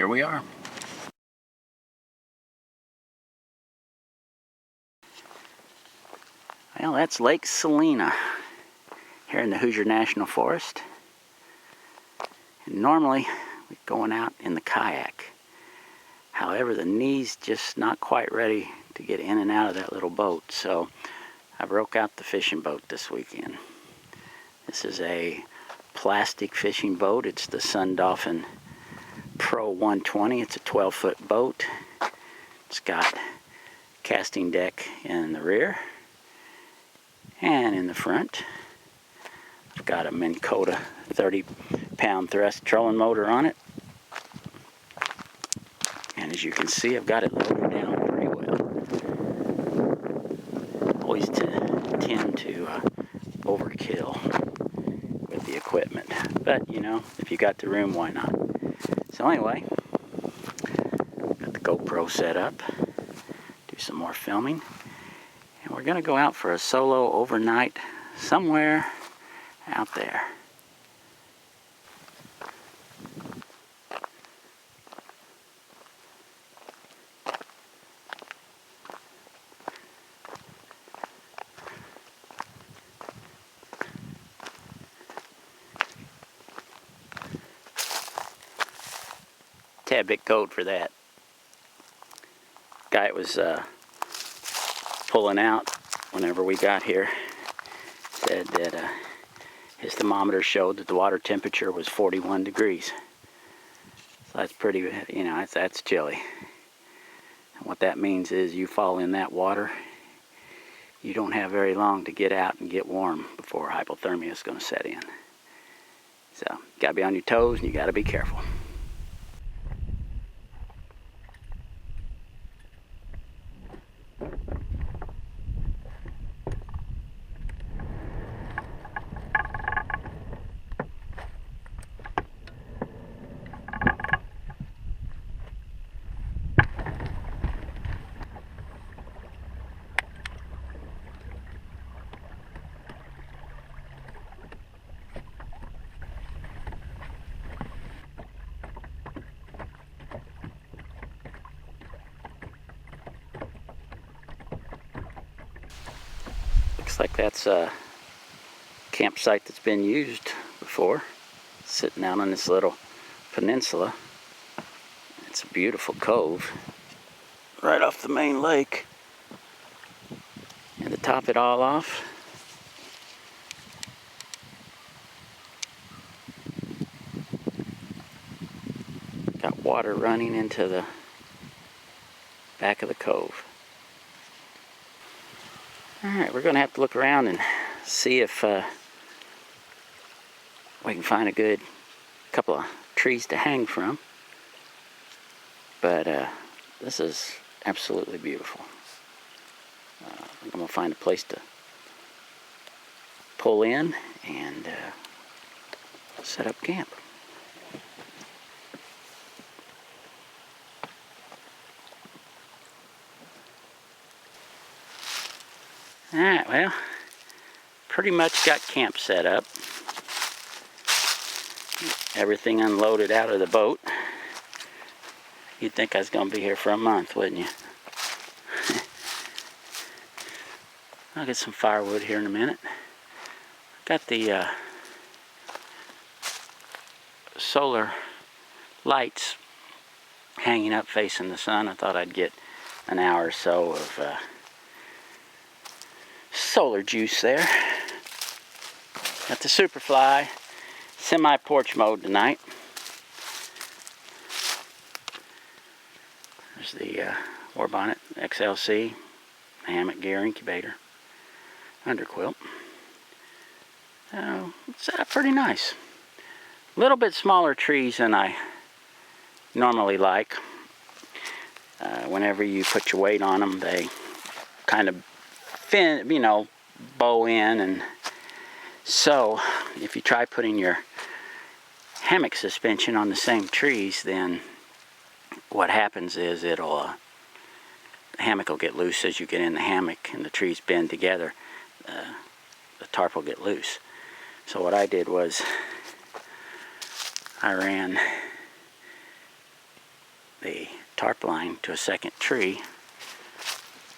here we are. Well, that's Lake Celina here in the Hoosier National Forest. And normally we're going out in the kayak. However, the knee's just not quite ready to get in and out of that little boat, so I broke out the fishing boat this weekend. This is a plastic fishing boat. It's the Sun Dolphin Pro 120. It's a 12-foot boat. It's got casting deck in the rear and in the front. I've got a Minn Kota 30-pound thrust trolling motor on it. And as you can see, I've got it loaded down pretty well. Always tend to overkill with the equipment. But, you know, if you got the room, why not? So anyway, got the GoPro set up. Do some more filming. And we're going to go out for a solo overnight somewhere out there. Tad bit cold for that. Guy was pulling out whenever we got here said that his thermometer showed that the water temperature was 41 degrees. So that's pretty, you know, that's chilly. And what that means is you fall in that water, you don't have very long to get out and get warm before hypothermia is going to set in. So you got to be on your toes and you got to be careful. Looks like that's a campsite that's been used before. Sitting out on this little peninsula. It's a beautiful cove right off the main lake. And to top it all off, got water running into the back of the cove. Alright, we're going to have to look around and see if we can find a good couple of trees to hang from. But this is absolutely beautiful. I think I'm going to find a place to pull in and set up camp. Alright, well, pretty much got camp set up. Everything unloaded out of the boat. You'd think I was going to be here for a month, wouldn't you? I'll get some firewood here in a minute. Got the solar lights hanging up facing the sun. I thought I'd get an hour or so of solar juice there. Got the Superfly semi-porch mode tonight. There's the War Bonnet XLC hammock gear incubator underquilt. It's set up pretty nice. A little bit smaller trees than I normally like. Whenever you put your weight on them, they kind of bow in, and so if you try putting your hammock suspension on the same trees, then what happens is the hammock will get loose as you get in the hammock and the trees bend together. The tarp will get loose. So what I did was I ran the tarp line to a second tree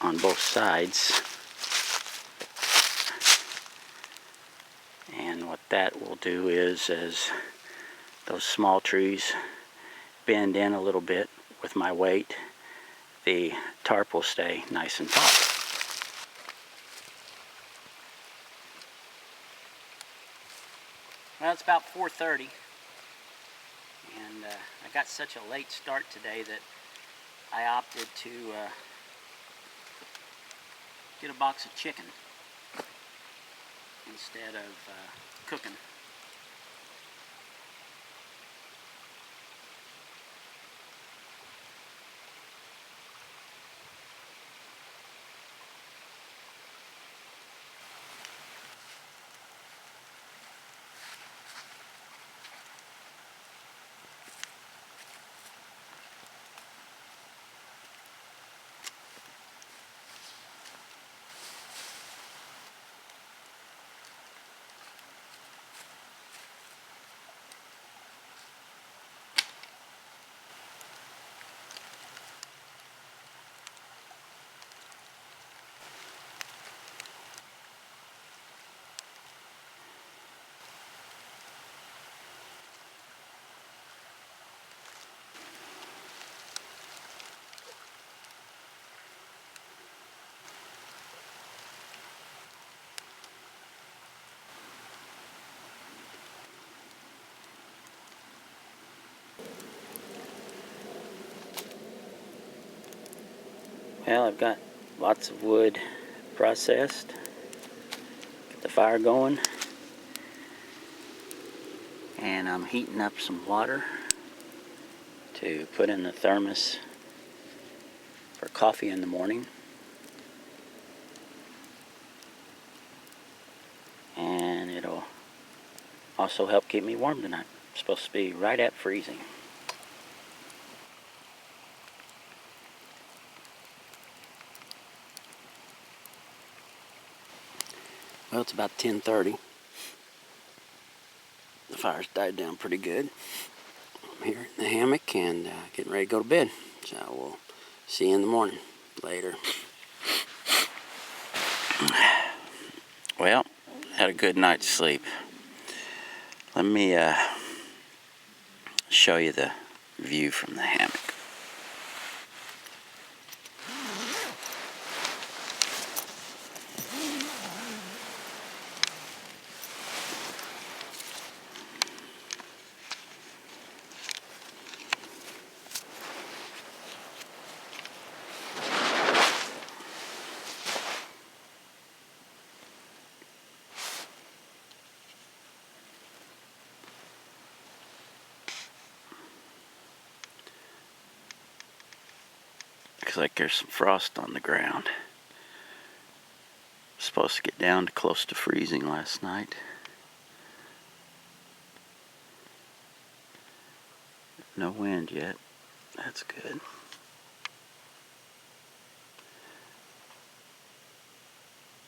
on both sides. And what that will do is, as those small trees bend in a little bit with my weight, the tarp will stay nice and tall. Well, it's about 4:30, and I got such a late start today that I opted to get a box of chicken instead of cooking. Well, I've got lots of wood processed. Get the fire going. And I'm heating up some water to put in the thermos for coffee in the morning. And it'll also help keep me warm tonight. It's supposed to be right at freezing. Well, it's about 10:30. The fire's died down pretty good. I'm here in the hammock and getting ready to go to bed. So we'll see you in the morning. Later. Well, had a good night's sleep. Let me show you the view from the hammock. Looks like there's some frost on the ground. Supposed to get down to close to freezing last night. No wind yet. That's good.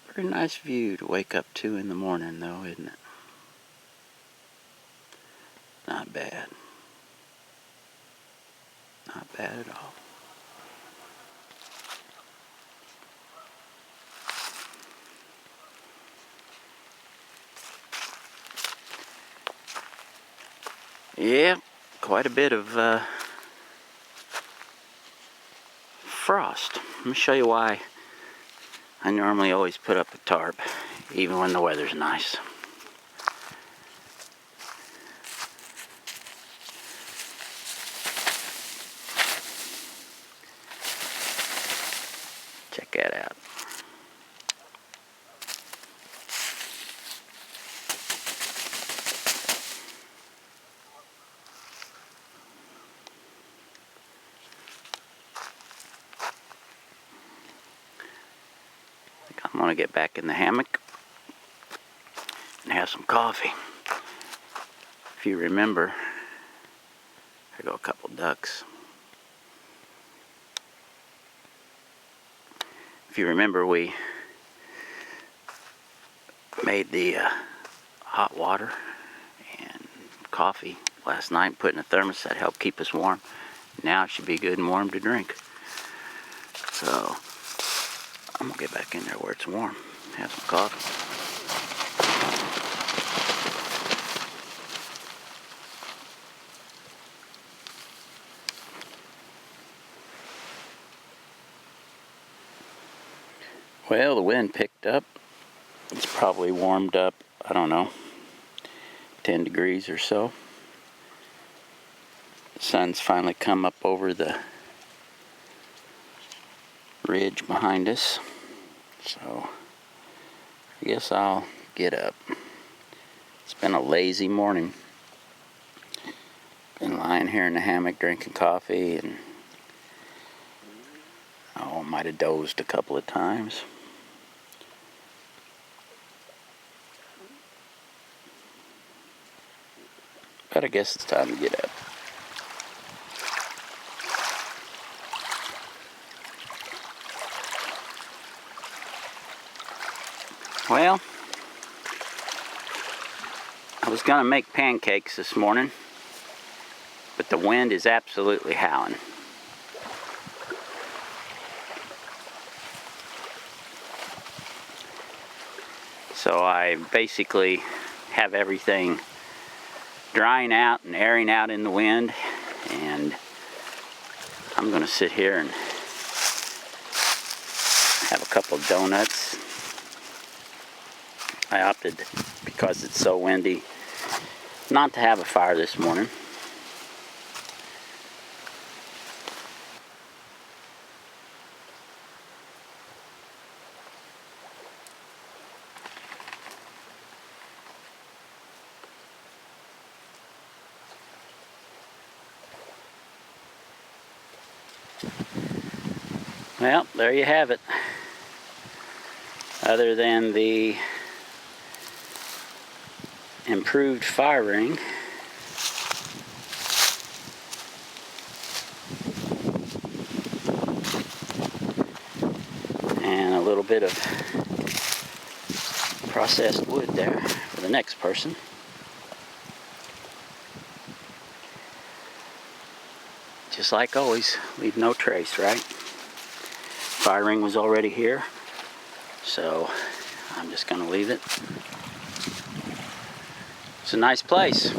Pretty nice view to wake up to in the morning though, isn't it? Not bad. Not bad at all. Yeah, quite a bit of frost. Let me show you why I normally always put up a tarp, even when the weather's nice. Check that out. I'm gonna get back in the hammock and have some coffee. If you remember, there go a couple ducks. If you remember, we made the hot water and coffee last night, put in a thermos that helped keep us warm. Now it should be good and warm to drink. So I'm gonna get back in there where it's warm, have some coffee. Well, the wind picked up. It's probably warmed up, I don't know, 10 degrees or so. The sun's finally come up over the ridge behind us. So I guess I'll get up. It's been a lazy morning. Been lying here in the hammock drinking coffee, and I might have dozed a couple of times. But I guess it's time to get up. Well, I was gonna make pancakes this morning, but the wind is absolutely howling. So I basically have everything drying out and airing out in the wind, and I'm gonna sit here and have a couple of donuts. I opted, because it's so windy, not to have a fire this morning. Well, there you have it. Other than the improved fire ring, and a little bit of processed wood there for the next person. Just like always, leave no trace, right? Fire ring was already here, so I'm just gonna leave it. It's a nice place.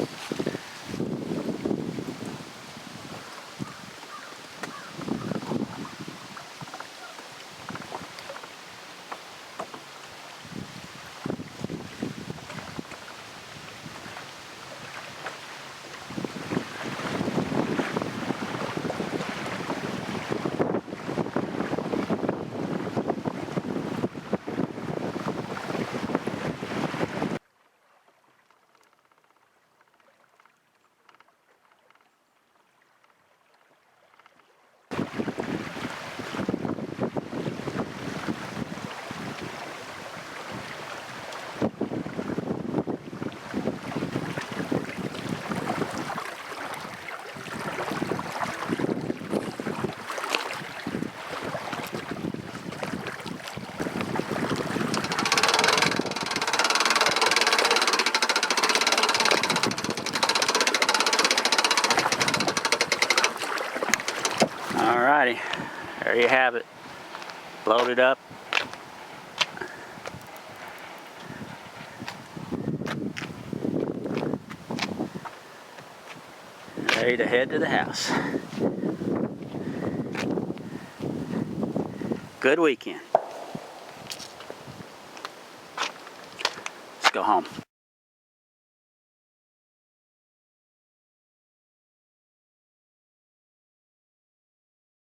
Alrighty, there you have it. Loaded up. Ready to head to the house. Good weekend. Let's go home.